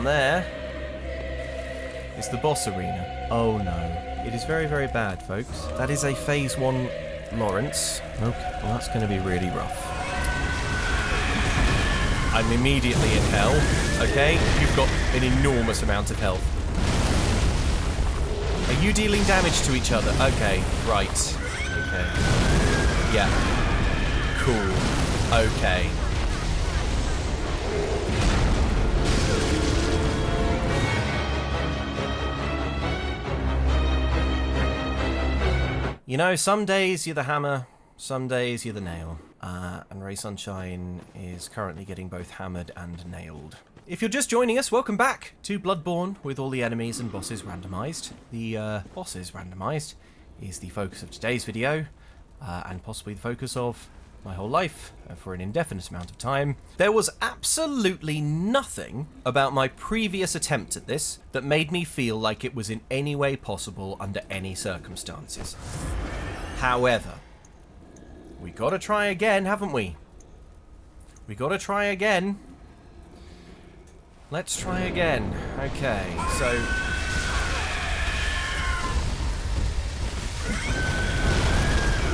down there is the boss arena. Oh no. It is very, very bad, folks. That is a Phase 1 Lawrence. Okay, well that's going to be really rough. I'm immediately in hell, okay? You've got an enormous amount of health. Are you dealing damage to each other? Okay, right. Okay. Yeah. Cool. Okay. You know, some days you're the hammer, some days you're the nail. And Ray Sunshine is currently getting both hammered and nailed. If you're just joining us, welcome back to Bloodborne with all the enemies and bosses randomised. The bosses randomised is the focus of today's video, and possibly the focus of my whole life for an indefinite amount of time. There was absolutely nothing about my previous attempt at this that made me feel like it was in any way possible under any circumstances. However, we gotta try again, haven't we? We gotta try again. Let's try again. Okay, so...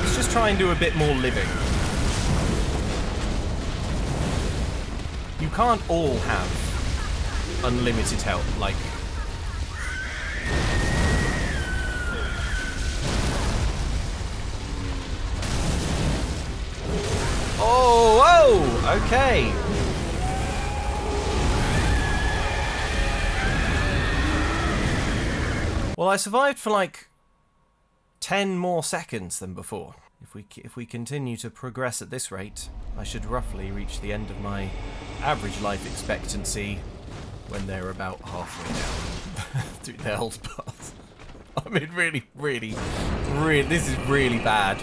let's just try and do a bit more living. You can't all have unlimited health, like... Oh, whoa! Okay. Well, I survived for like 10 more seconds than before. If we continue to progress at this rate, I should roughly reach the end of my average life expectancy when they're about halfway down through the health path. I mean, really, this is really bad.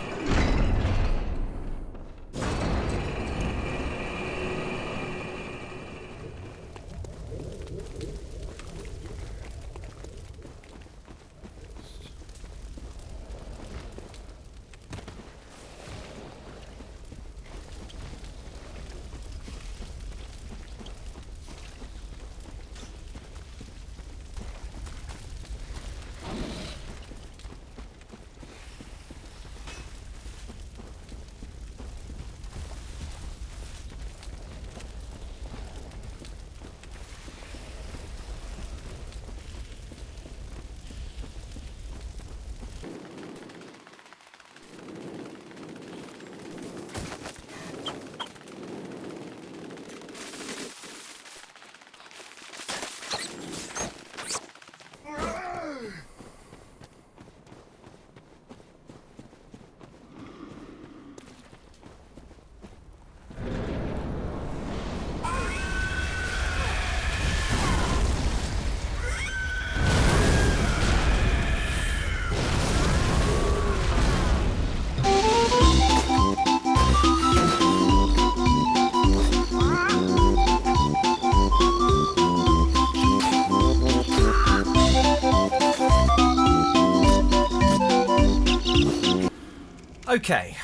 Okay.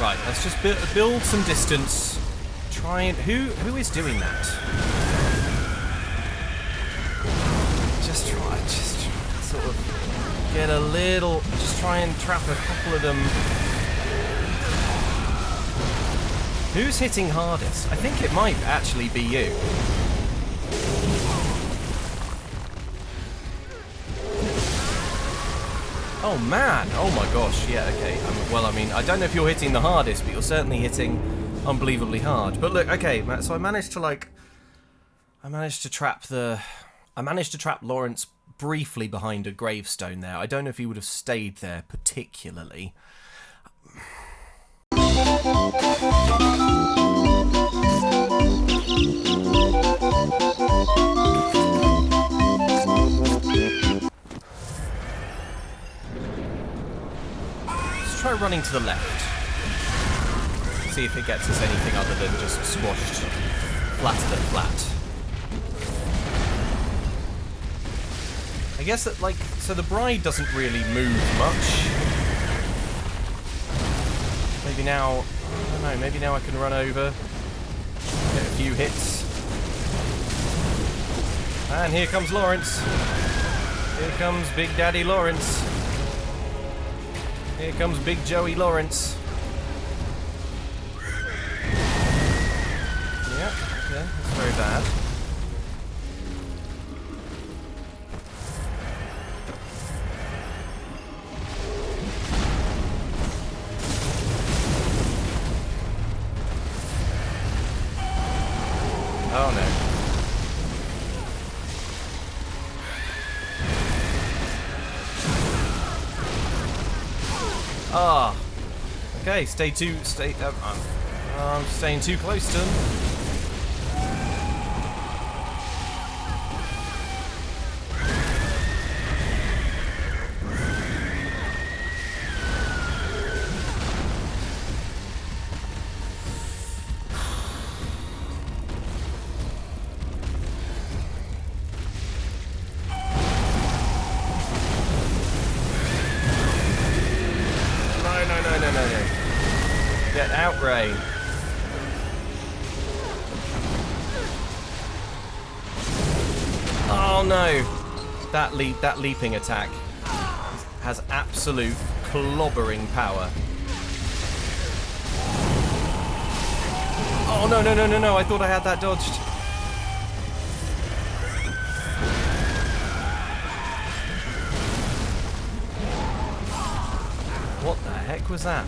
Right, let's just build some distance. Try and... Who is doing that? Just try sort of get a little... Just try and trap a couple of them. Who's hitting hardest? I think it might actually be you. Oh man, oh my gosh, yeah, okay. Well, I mean, I don't know if you're hitting the hardest, but you're certainly hitting unbelievably hard. But look, okay, so I managed to trap Lawrence briefly behind a gravestone there. I don't know if he would have stayed there particularly. Try running to the left. See if it gets us anything other than just squashed flatter than flat. I guess that, like, so the bride doesn't really move much. Maybe now, I don't know, maybe now I can run over, get a few hits. And here comes Lawrence. Here comes Big Daddy Lawrence. Here comes Big Joey Lawrence. Yep, okay, that's very bad. Oh no. Ah. Okay, I'm staying too close to him. No. Get out, Ray. Oh no! That leaping attack has absolute clobbering power. Oh no! I thought I had that dodged. What the heck was that?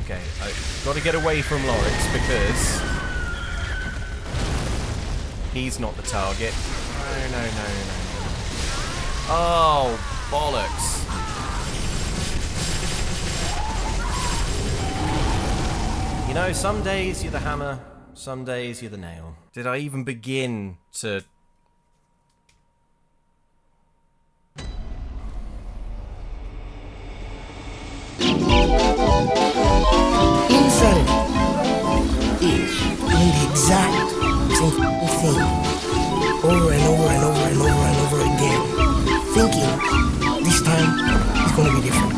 Okay, I've got to get away from Lawrence because he's not the target. No. Oh, bollocks. You know, some days you're the hammer, some days you're the nail. Did I even begin to... Insanity is doing the exact same thing over and over again, thinking this time it's going to be different.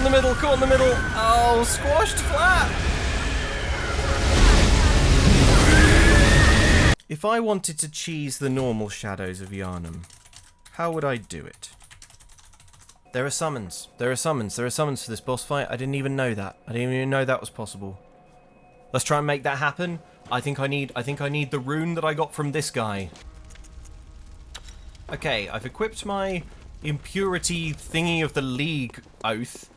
No, caught in the middle. Oh, squashed flat. If I wanted to cheese the normal Shadows of Yharnam, how would I do it? There are summons for this boss fight. I didn't even know that. I didn't even know that was possible. Let's try and make that happen. I think I need the rune that I got from this guy. Okay, I've equipped my impurity thingy of the League oath.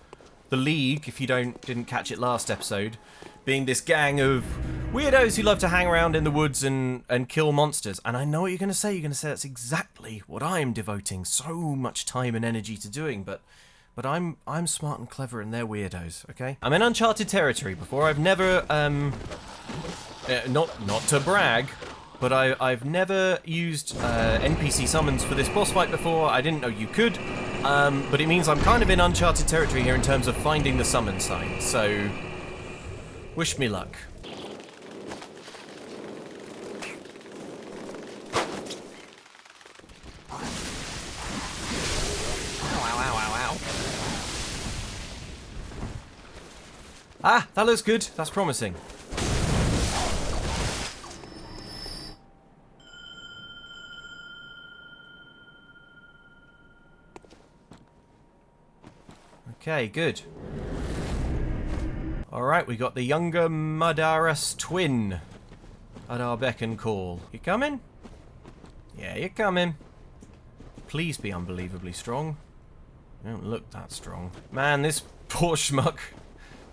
The League, if you didn't catch it last episode, being this gang of weirdos who love to hang around in the woods and kill monsters. And I know what you're going to say. You're going to say that's exactly what I'm devoting so much time and energy to doing. But I'm smart and clever, and they're weirdos. Okay, I'm in uncharted territory. Before I've never not to brag, but I've never used NPC summons for this boss fight before. I didn't know you could, but it means I'm kind of in uncharted territory here in terms of finding the summon sign. So, wish me luck. Ow. Ah, that looks good. That's promising. Okay, good. Alright, we got the younger Madaras twin at our beck and call. You coming? Yeah, you're coming. Please be unbelievably strong. You don't look that strong. Man, this poor schmuck.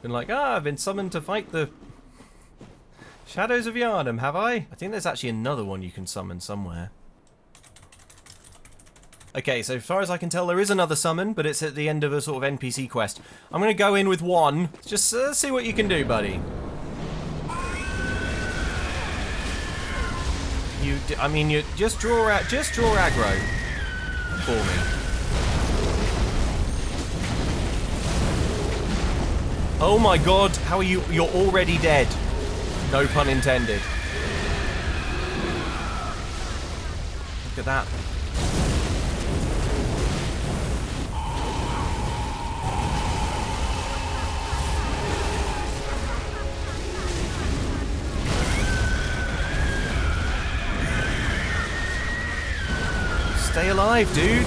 Been like, I've been summoned to fight the Shadows of Yharnam, have I? I think there's actually another one you can summon somewhere. Okay, so as far as I can tell, there is another summon, but it's at the end of a sort of NPC quest. I'm going to go in with one. Just see what you can do, buddy. You just draw aggro. for me. Oh my god, how are you? You're already dead. No pun intended. Look at that. Stay alive, dude.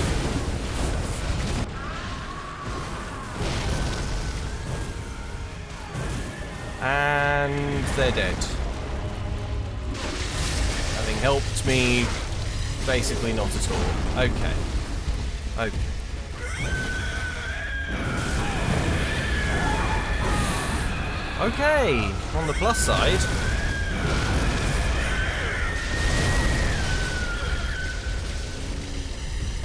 And they're dead. Having helped me, basically not at all. Okay. Okay. Okay, on the plus side.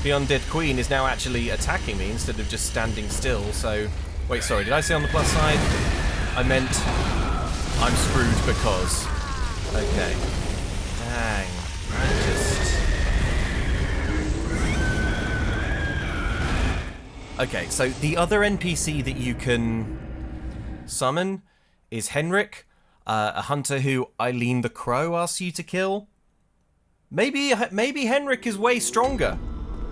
The undead queen is now actually attacking me instead of just standing still, so... Wait, sorry, did I say on the plus side? I meant I'm screwed because... Okay. Dang. I just... Okay, so the other NPC that you can summon is Henrik, a hunter who Eileen the Crow asks you to kill. Maybe Henrik is way stronger.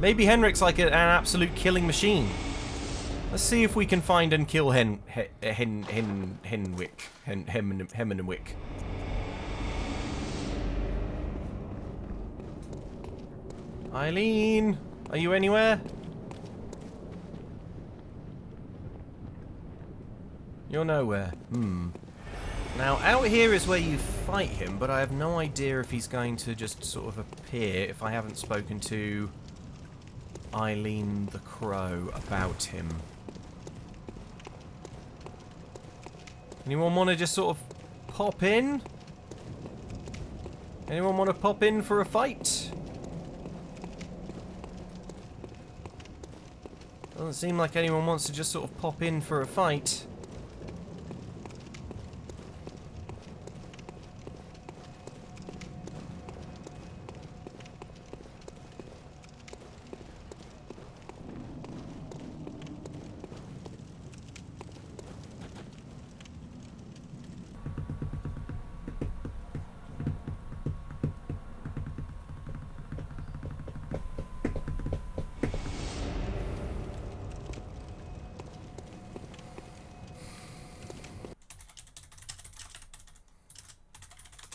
Maybe Henrik's like an absolute killing machine. Let's see if we can find and kill Henwick. Eileen, are you anywhere? You're nowhere. Now, out here is where you fight him, but I have no idea if he's going to just sort of appear if I haven't spoken to Eileen the Crow about him. Anyone want to just sort of pop in? Anyone want to pop in for a fight? Doesn't seem like anyone wants to just sort of pop in for a fight.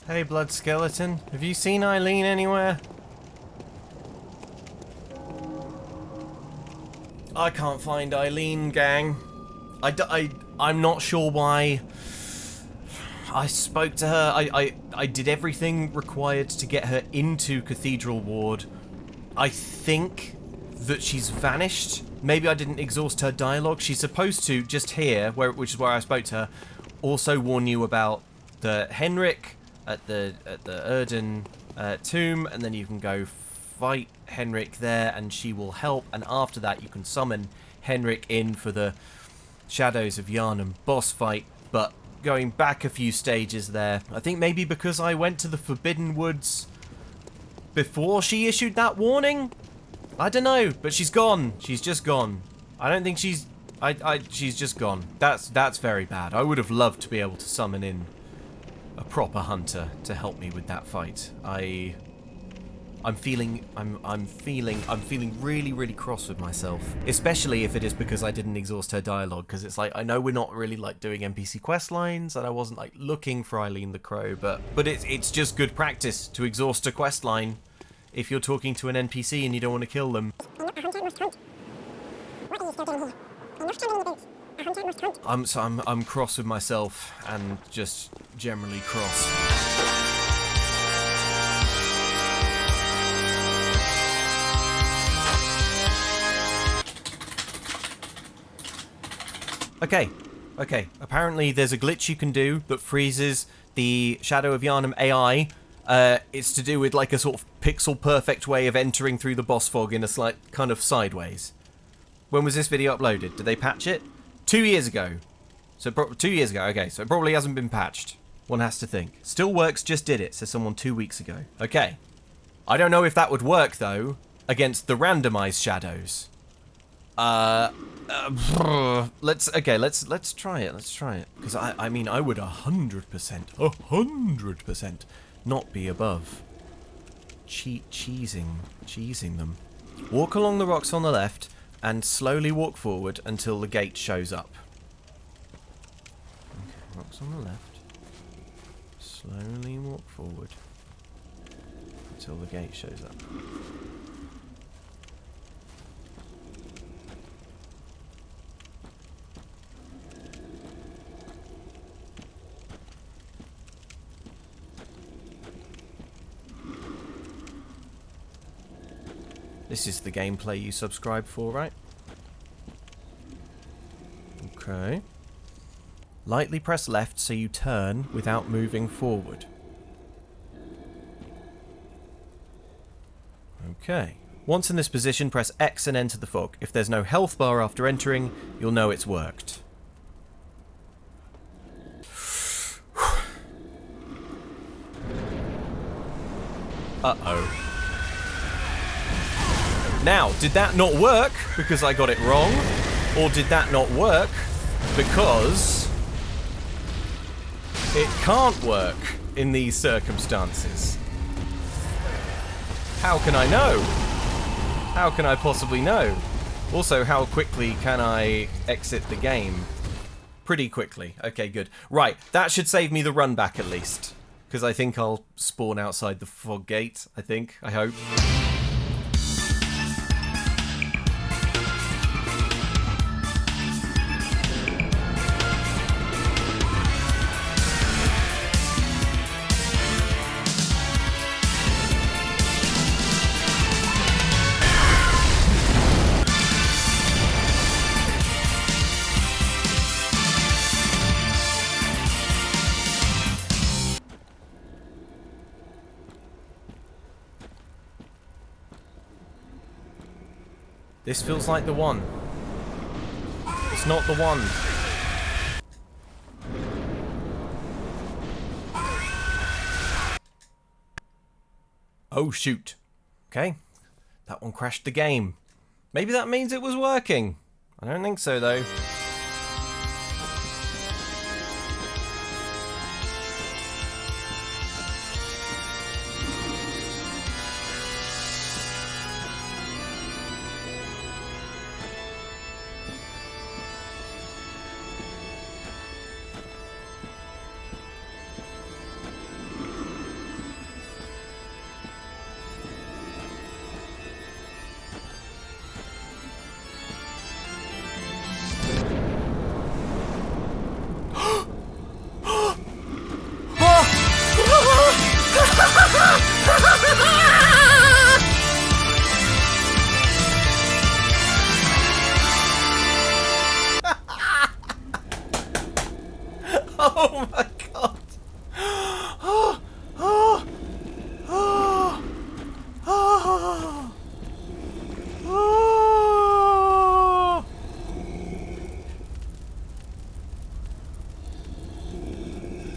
Hey, Blood Skeleton. Have you seen Eileen anywhere? I can't find Eileen, gang. I'm not sure why. I spoke to her. I did everything required to get her into Cathedral Ward. I think that she's vanished. Maybe I didn't exhaust her dialogue. She's supposed to, just here, which is where I spoke to her, also warn you about the Henrik at the Erden tomb, and then you can go fight Henrik there and she will help, and after that you can summon Henrik in for the Shadows of Yharnam boss fight. But going back a few stages there, I think maybe because I went to the Forbidden Woods before she issued that warning? I don't know, but she's gone. She's just gone. I don't think she's... she's just gone. That's very bad. I would have loved to be able to summon in a proper hunter to help me with that fight. I'm feeling really, really cross with myself, especially if it is because I didn't exhaust her dialogue, because it's like, I know we're not really like doing NPC quest lines, and I wasn't like looking for Eileen the Crow, but it's just good practice to exhaust a quest line if you're talking to an NPC and you don't want to kill them. I'm cross with myself and just generally cross. Okay. Apparently there's a glitch you can do that freezes the Shadow of Yharnam AI. It's to do with like a sort of pixel perfect way of entering through the boss fog in a slight kind of sideways. When was this video uploaded? Did they patch it? 2 years ago. So 2 years ago, okay, so it probably hasn't been patched. One has to think. Still works, just did it, says someone 2 weeks ago. Okay. I don't know if that would work though, against the randomized shadows. Let's try it. Let's try it. Because I mean, I would 100% not be above cheesing them. Walk along the rocks on the left and slowly walk forward until the gate shows up. Okay, rocks on the left. Slowly walk forward until the gate shows up. This is the gameplay you subscribe for, right? Okay. Lightly press left so you turn without moving forward. Okay. Once in this position, press X and enter the fog. If there's no health bar after entering, you'll know it's worked. Uh-oh. Now, did that not work because I got it wrong? Or did that not work because it can't work in these circumstances? How can I know? How can I possibly know? Also, how quickly can I exit the game? Pretty quickly. Okay, good. Right, that should save me the run back at least. Because I think I'll spawn outside the fog gate, I hope. This feels like the one. It's not the one. Oh, shoot. Okay. That one crashed the game. Maybe that means it was working. I don't think so, though. Oh my god! Oh, oh, oh, oh, oh.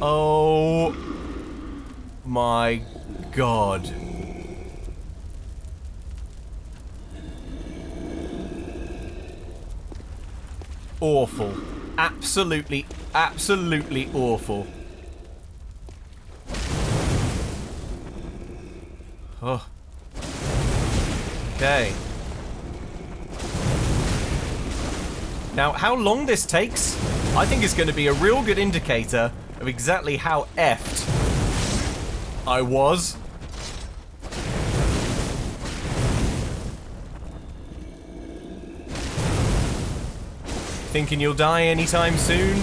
Oh my god. Awful. Absolutely, absolutely awful. Oh. Okay. Now, how long this takes, I think is going to be a real good indicator of exactly how effed I was. Thinking you'll die anytime soon,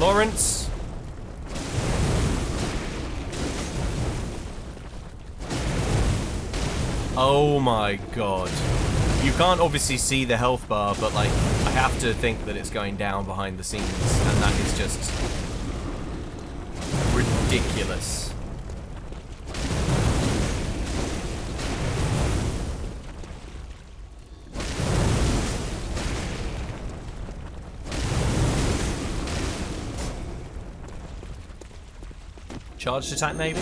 Lawrence? Oh my god. You can't obviously see the health bar, but like, I have to think that it's going down behind the scenes, and that is just ridiculous. Charged attack, maybe?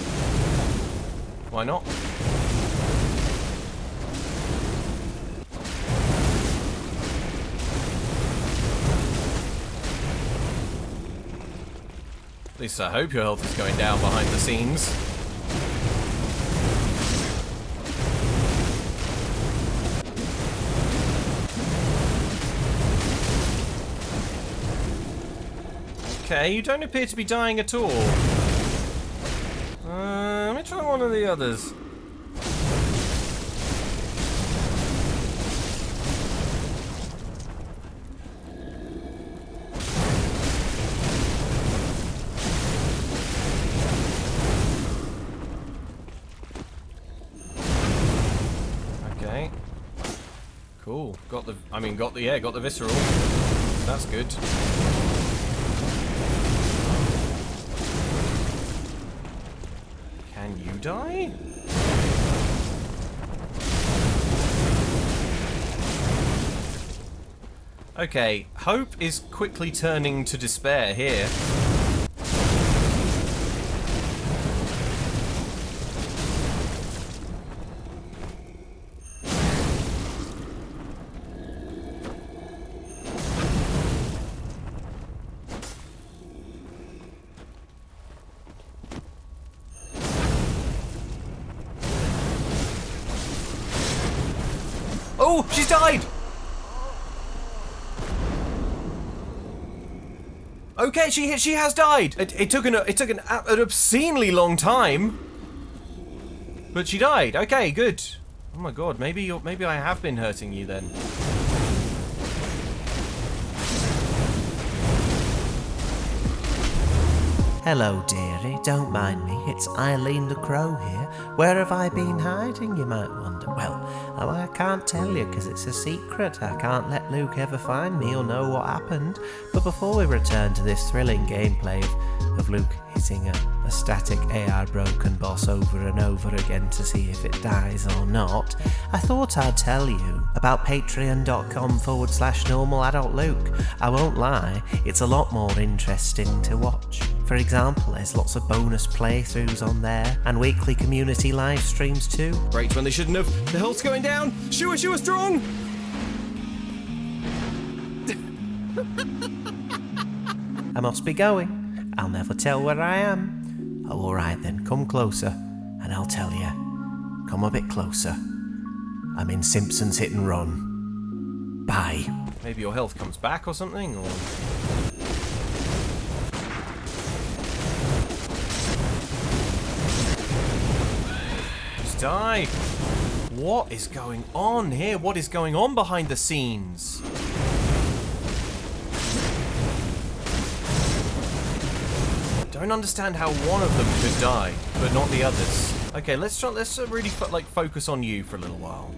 Why not? least I hope your health is going down behind the scenes. Okay, you don't appear to be dying at all. Let me try one of the others. Okay. Cool. Got the visceral. That's good. Can you die? Okay, hope is quickly turning to despair here. Oh, she's died! Okay, she has died. It took an obscenely long time, but she died. Okay, good. Oh my god, maybe I have been hurting you then. Hello, dearie. Don't mind me. It's Eileen the Crow here. Where have I been hiding, you might wonder? Well, I can't tell you because it's a secret. I can't let Luke ever find me or know what happened. But before we return to this thrilling gameplay of Luke hitting a static AI broken boss over and over again to see if it dies or not, I thought I'd tell you about patreon.com/normaladultluke. I won't lie, it's a lot more interesting to watch. For example, there's lots of bonus playthroughs on there, and weekly community live streams too. Right when they shouldn't have. The health's going down. Shua strong. I must be going. I'll never tell where I am. Oh, alright then, come closer, and I'll tell you. Come a bit closer. I'm in Simpsons Hit and Run. Bye. Maybe your health comes back or something, or... Just die. What is going on here? What is going on behind the scenes? I don't understand how one of them could die, but not the others. Okay, let's really focus on you for a little while.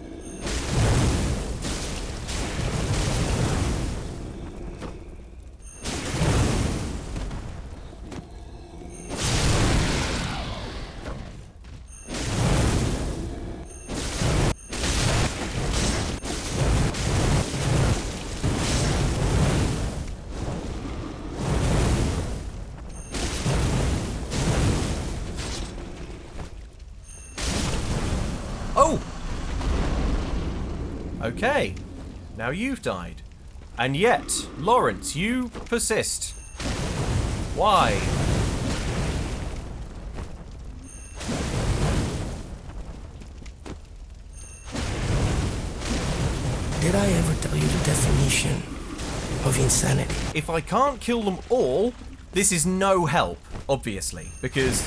Oh! Okay, now you've died. And yet, Lawrence, you persist. Why? Did I ever tell you the definition of insanity? If I can't kill them all, this is no help, obviously, because...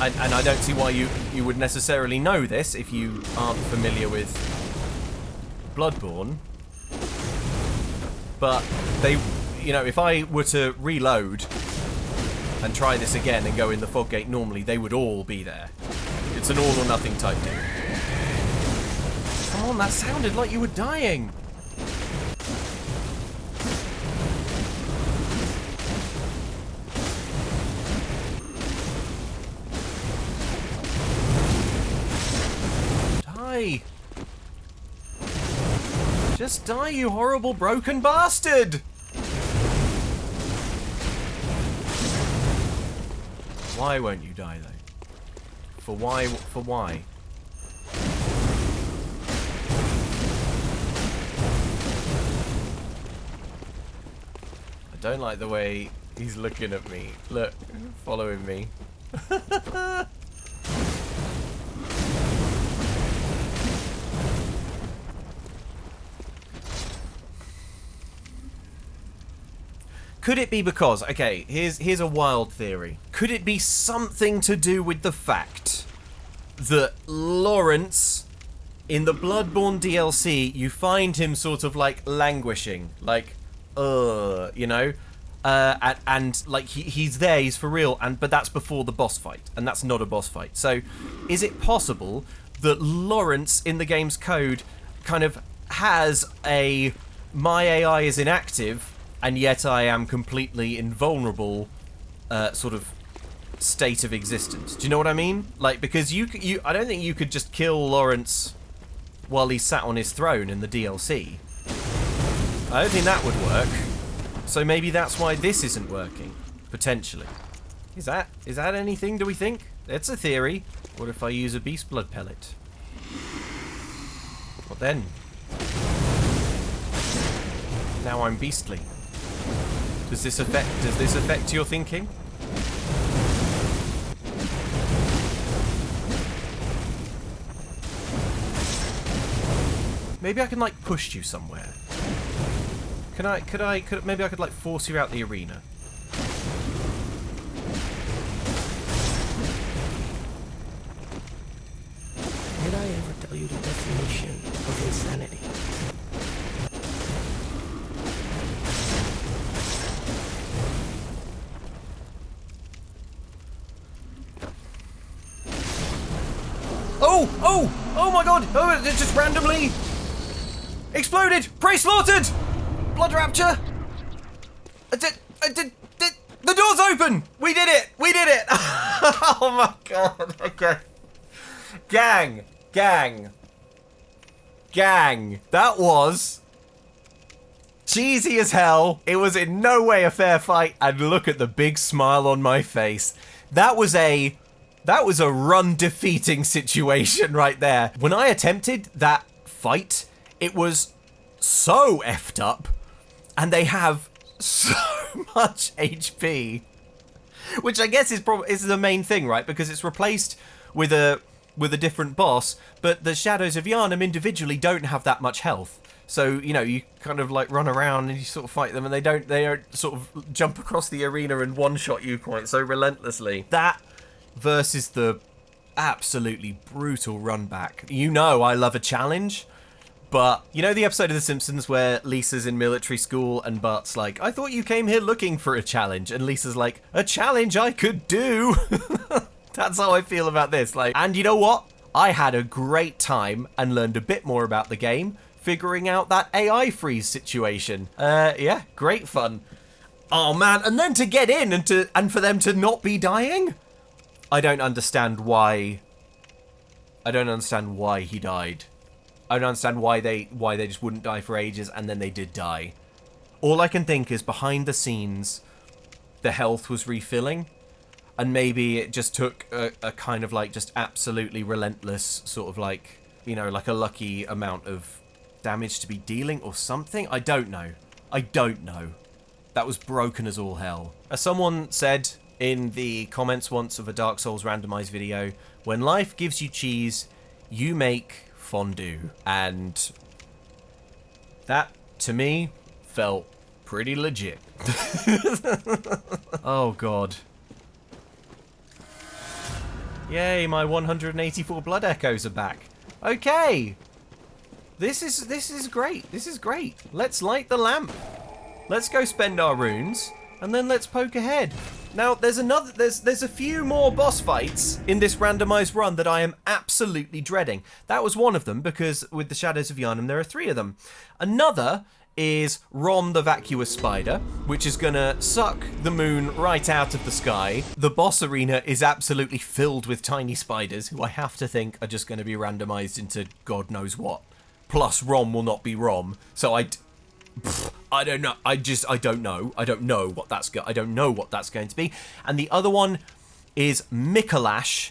And I don't see why you would necessarily know this if you aren't familiar with Bloodborne. But they, you know, if I were to reload and try this again and go in the fog gate normally, they would all be there. It's an all or nothing type deal. Come on, that sounded like you were dying. Die. Just die, you horrible broken bastard! Why won't you die, though? For why? For why? I don't like the way He's looking at me. Look, following me. Could it be because, okay, here's a wild theory. Could it be something to do with the fact that Lawrence, in the Bloodborne DLC, you find him sort of like languishing, like, you know? And like he's there, he's for real, but that's before the boss fight, and that's not a boss fight. So is it possible that Lawrence in the game's code kind of has a my AI is inactive and yet I am completely invulnerable sort of state of existence? Do you know what I mean? Like, because you I don't think you could just kill Lawrence while he's sat on his throne in the DLC. I don't think that would work. So maybe that's why this isn't working, potentially. Is that anything, do we think? It's a theory. What if I use a beast blood pellet? What then? Now I'm beastly. Does this affect your thinking? Maybe I can like push you somewhere. Maybe I could like force you out the arena. Did I ever tell you the definition of insanity? Oh my god! Oh, it just randomly exploded! Prey slaughtered! Blood rapture! The door's open! We did it! We did it! Oh my god, okay. Gang! That was cheesy as hell. It was in no way a fair fight, and look at the big smile on my face. That was a run-defeating situation right there. When I attempted that fight, it was so effed up, and they have so much HP, which I guess is the main thing, right? Because it's replaced with a different boss, but the Shadows of Yharnam individually don't have that much health. So, you know, you kind of like run around and you sort of fight them, and they don't sort of jump across the arena and one-shot you quite so relentlessly. That versus the absolutely brutal run back. You know I love a challenge, but you know the episode of The Simpsons where Lisa's in military school and Bart's like, I thought you came here looking for a challenge, and Lisa's like, a challenge I could do. That's how I feel about this. Like, and you know what? I had a great time and learned a bit more about the game, figuring out that AI freeze situation. Yeah, great fun. Oh man, and then to get in and for them to not be dying? I don't understand why he died. I don't understand why they just wouldn't die for ages and then they did die. All I can think is behind the scenes the health was refilling, and maybe it just took a kind of like just absolutely relentless sort of like, you know, like a lucky amount of damage to be dealing or something. I don't know. That was broken as all hell. As someone said in the comments once of a Dark Souls randomized video, when life gives you cheese, you make fondue. And that, to me, felt pretty legit. Oh god. Yay, my 184 blood echoes are back. Okay. This is great. This is great. Let's light the lamp. Let's go spend our runes, and then let's poke ahead. Now, there's a few more boss fights in this randomized run that I am absolutely dreading. That was one of them, because with the Shadows of Yharnam, there are 3 of them. Another is Rom the Vacuous Spider, which is gonna suck the moon right out of the sky. The boss arena is absolutely filled with tiny spiders, who I have to think are just gonna be randomized into God knows what. Plus, Rom will not be Rom, so I don't know. I don't know. I don't know what that's going to be. And the other one is Mikolash,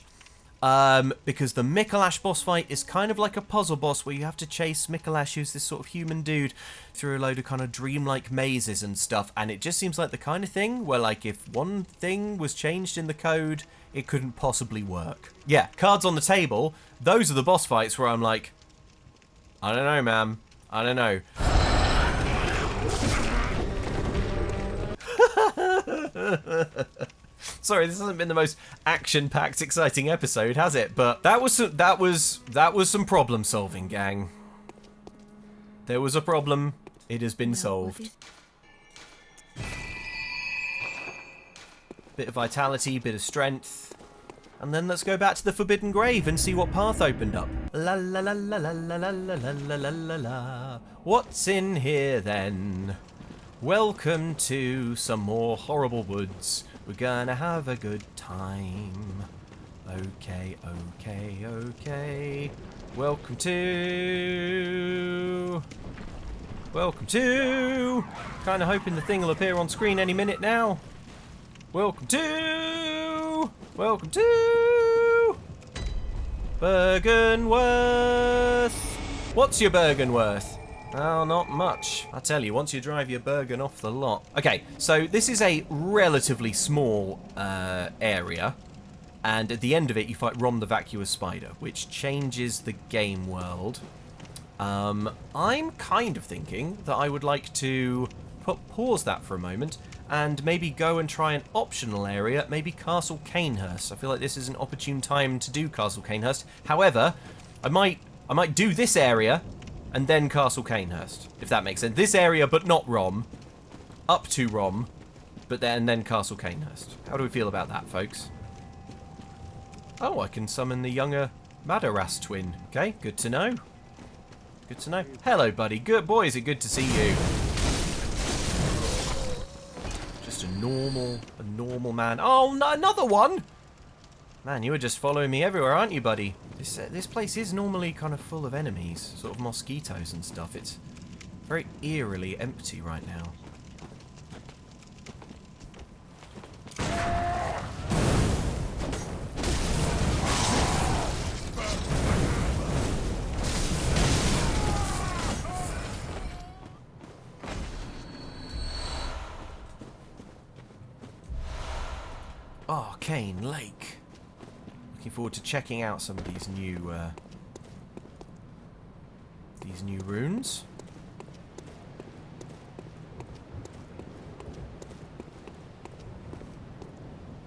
Because the Mikolash boss fight is kind of like a puzzle boss where you have to chase Mikolash, who's this sort of human dude, through a load of kind of dreamlike mazes and stuff, and it just seems like the kind of thing where, like, if one thing was changed in the code, it couldn't possibly work. Yeah, cards on the table, those are the boss fights where I'm like, I don't know, man. I don't know. Sorry, this hasn't been the most action-packed, exciting episode, has it? But that was some problem solving, gang. There was a problem. It has been solved. Bit of vitality, bit of strength, and then let's go back to the Forbidden Grave and see what path opened up. La la la la la la la la la la la la. What's in here then? Welcome to some more horrible woods. We're gonna have a good time. Okay, okay, okay. Welcome to... Kinda hoping the thing will appear on screen any minute now. Welcome to... Bergenworth. What's your Bergenworth? Oh, not much. I tell you, once you drive your Bergen off the lot. Okay, so this is a relatively small area, and at the end of it you fight Rom the Vacuous Spider, which changes the game world. I'm kind of thinking that I would like to pause that for a moment and maybe go and try an optional area, maybe Castle Canehurst. I feel like this is an opportune time to do Castle Canehurst. However, I might do this area and then Castle Canehurst, if that makes sense. This area, but not Rom. Up to Rom, but then Castle Canehurst. How do we feel about that, folks? Oh, I can summon the younger Madaras twin. Okay, good to know. Good to know. Hello, buddy. Good boy, is it good to see you? Just a normal man. Oh, no, another one! Man, you were just following me everywhere, aren't you, buddy? This place is normally kind of full of enemies, sort of mosquitoes and stuff. It's very eerily empty right now. Arcane Lake. Looking forward to checking out some of these new runes.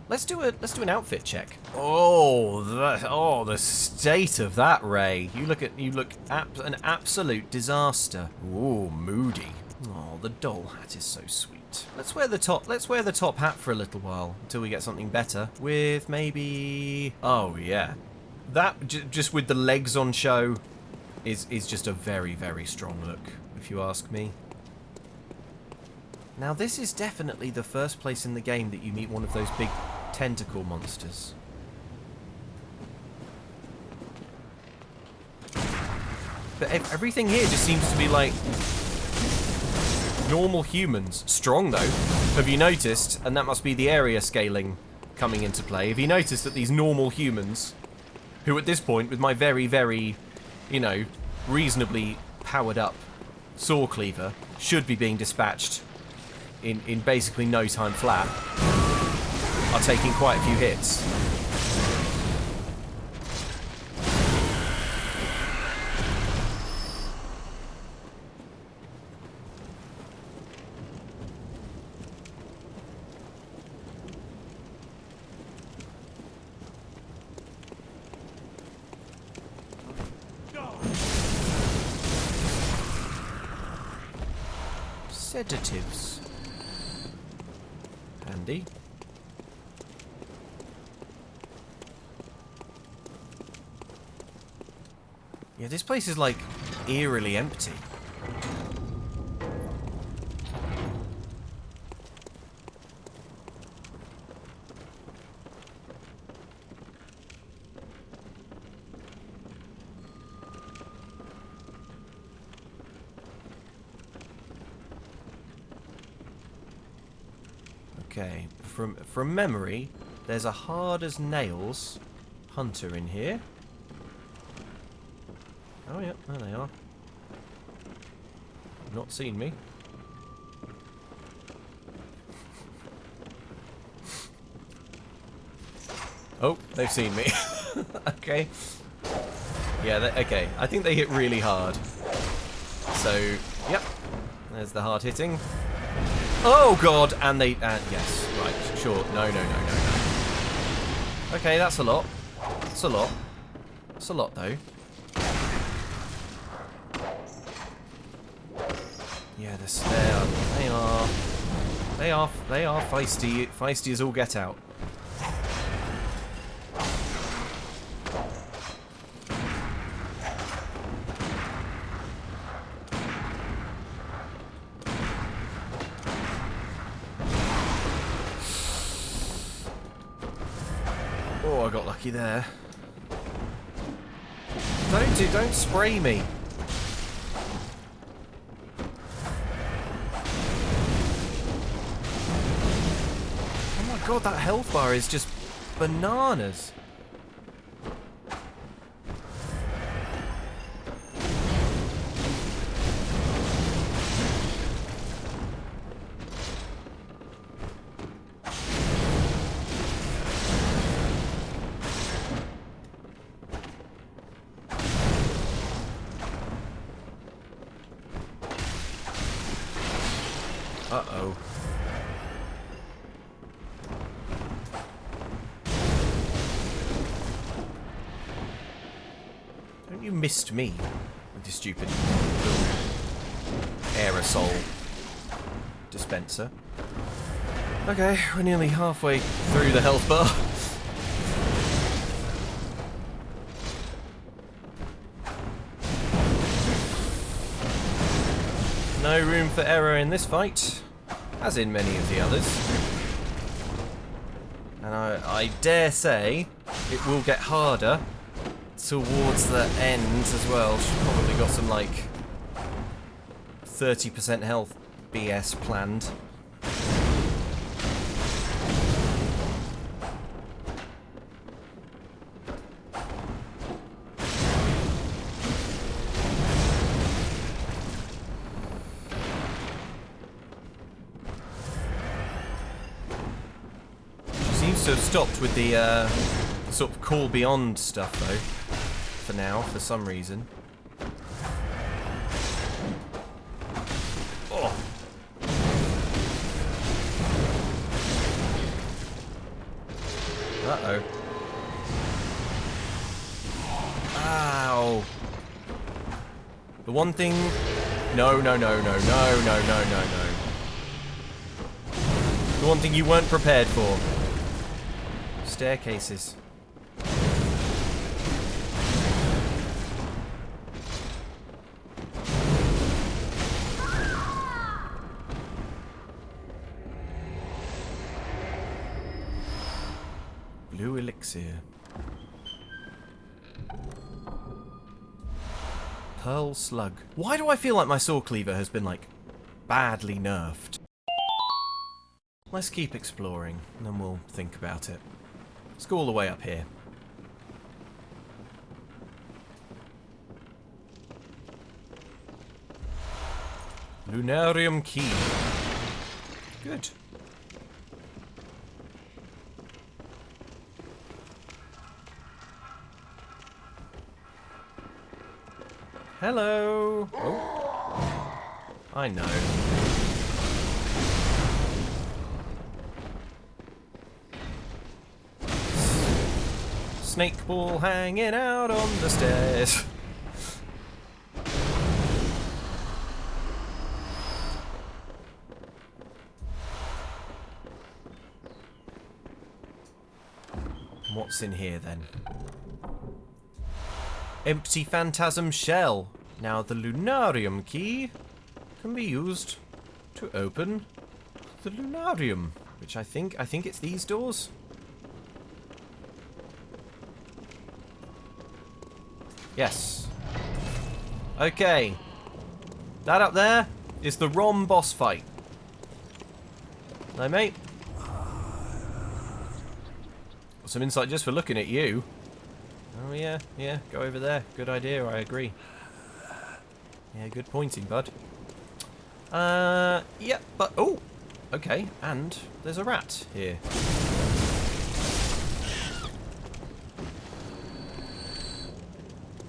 Let's do an outfit check. Oh, the state of that Ray. You look an absolute disaster. Ooh, moody. Oh, the doll hat is so sweet. Let's wear the top hat for a little while until we get something better. With maybe... Oh, yeah. That, just with the legs on show, is just a very, very strong look, if you ask me. Now, this is definitely the first place in the game that you meet one of those big tentacle monsters. But everything here just seems to be like... normal humans. Strong, though. Have you noticed? And that must be the area scaling coming into play. Have you noticed that these normal humans, who at this point, with my very, very, you know, reasonably powered up saw cleaver, should be being dispatched in basically no time flat, are taking quite a few hits. Sedatives. Handy. Yeah, this place is like eerily empty. Okay, from memory, there's a hard as nails hunter in here. Oh yeah, there they are. Not seen me. Oh, they've seen me. Okay. Yeah, okay. I think they hit really hard. So, yep. There's the hard hitting. Oh god! And they... yes, right, sure. No. Okay, that's a lot. That's a lot. That's a lot, though. Yeah, they are feisty. Feisty as all get out. Oh, I got lucky there. Don't spray me. Oh my god, that health bar is just bananas. Uh-oh. Don't you missed me with your stupid little aerosol dispenser. Okay, we're nearly halfway through the health bar. No room for error in this fight, as in many of the others. And I dare say it will get harder towards the end as well. She's probably got some like 30% health BS planned. Seems to have stopped with the sort of call beyond stuff though, for now, for some reason. Oh. Uh-oh. Ow. The one thing... No. The one thing you weren't prepared for. Staircases. Blue elixir. Pearl slug. Why do I feel like my saw cleaver has been, like, badly nerfed? Let's keep exploring, and then we'll think about it. Let's go all the way up here. Lunarium key. Good. Hello. Oh. I know. Snake ball hanging out on the stairs. What's in here then? Empty phantasm shell. Now the lunarium key can be used to open the lunarium, which I think it's these doors. Yes. Okay. That up there is the ROM boss fight. No, mate. Got some insight just for looking at you. Oh yeah, go over there. Good idea, I agree. Yeah, good pointing, bud. Yeah, but... Oh! Okay, and there's a rat here.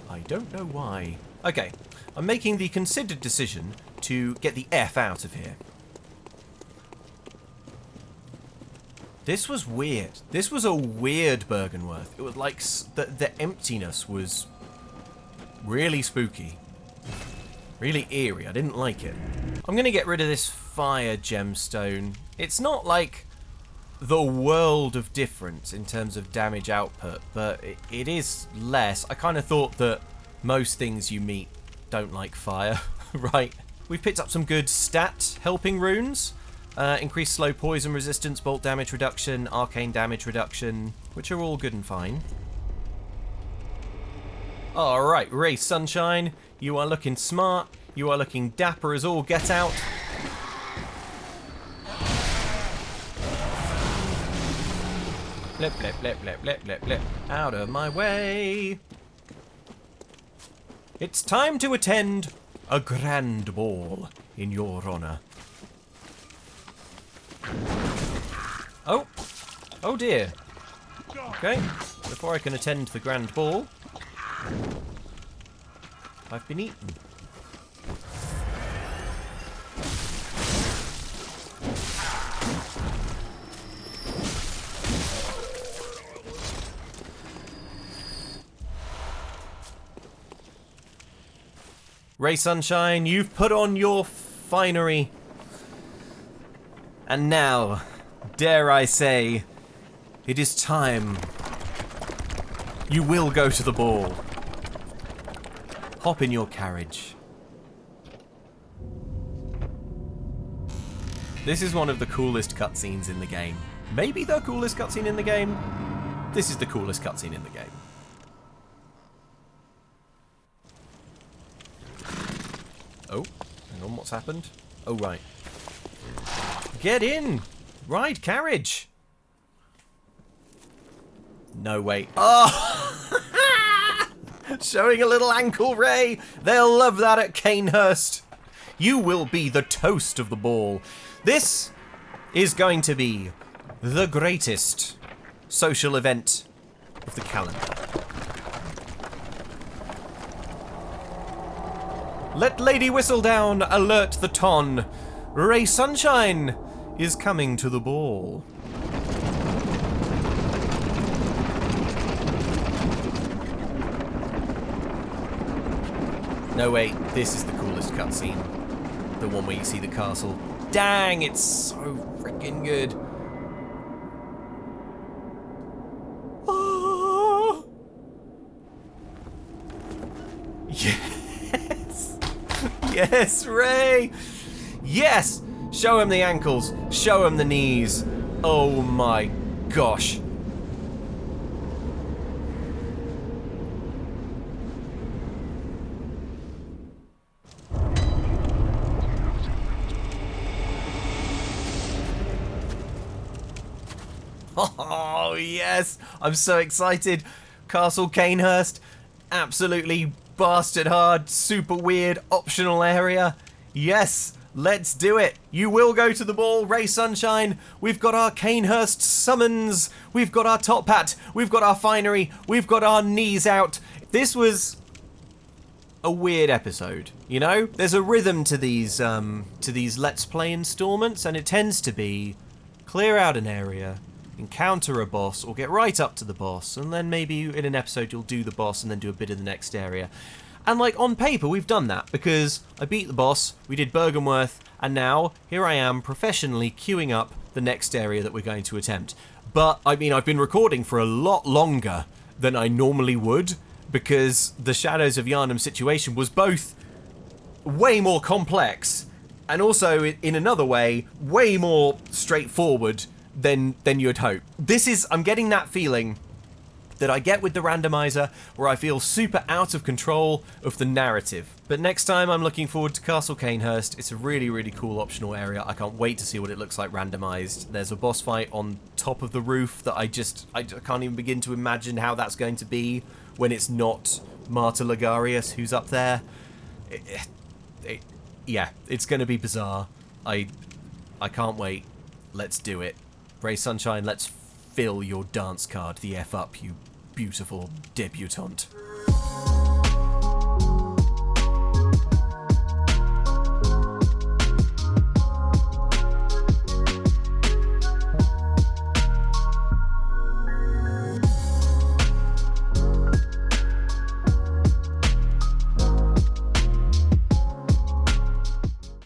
I don't know why. Okay, I'm making the considered decision to get the F out of here. This was weird. This was a weird Bergenworth. It was like the emptiness was really spooky. Really eerie. I didn't like it. I'm going to get rid of this fire gemstone. It's not like the world of difference in terms of damage output, but it is less. I kind of thought that most things you meet don't like fire, right? We've picked up some good stat helping runes. Increased slow poison resistance, bolt damage reduction, arcane damage reduction, which are all good and fine. Alright, Ray Sunshine, you are looking smart, you are looking dapper as all get out. Blip, blip, blip, blip, blip, blip, blip. Out of my way. It's time to attend a grand ball in your honor. Oh! Oh dear. Okay, before I can attend the grand ball, I've been eaten. Ray Sunshine, you've put on your finery. And now, dare I say, it is time. You will go to the ball. Hop in your carriage. This is one of the coolest cutscenes in the game. Maybe the coolest cutscene in the game. This is the coolest cutscene in the game. Oh, hang on, what's happened? Oh, right. Get in! Ride carriage! No, wait. Oh! Showing a little ankle, Ray! They'll love that at Canehurst. You will be the toast of the ball. This is going to be the greatest social event of the calendar. Let Lady Whistledown alert the ton. Ray Sunshine is coming to the ball. No, wait, this is the coolest cutscene. The one where you see the castle. Dang, it's so freaking good. Oh. Yes! Yes, Ray! Yes! Show him the ankles. Show him the knees. Oh my gosh. Oh, yes. I'm so excited. Castle Canehurst. Absolutely bastard hard, super weird, optional area. Yes. Let's do it. You will go to the ball, Ray Sunshine. We've got our Canehurst summons. We've got our top hat. We've got our finery. We've got our knees out. This was a weird episode, you know? There's a rhythm to these Let's Play installments, and it tends to be clear out an area, encounter a boss, or get right up to the boss, and then maybe in an episode you'll do the boss and then do a bit of the next area. And like on paper we've done that because I beat the boss, we did Bergenworth, and now here I am professionally queuing up the next area that we're going to attempt. But I mean, I've been recording for a lot longer than I normally would because the Shadows of Yharnam situation was both way more complex and also in another way way more straightforward than you'd hope. I'm getting that feeling that I get with the randomizer, where I feel super out of control of the narrative. But next time I'm looking forward to Castle Canehurst. It's a really, really cool optional area. I can't wait to see what it looks like randomized. There's a boss fight on top of the roof that I can't even begin to imagine how that's going to be when it's not Marta Ligarius who's up there. Yeah, it's going to be bizarre. I can't wait. Let's do it. Ray Sunshine, let's fill your dance card the F up, you beautiful debutante.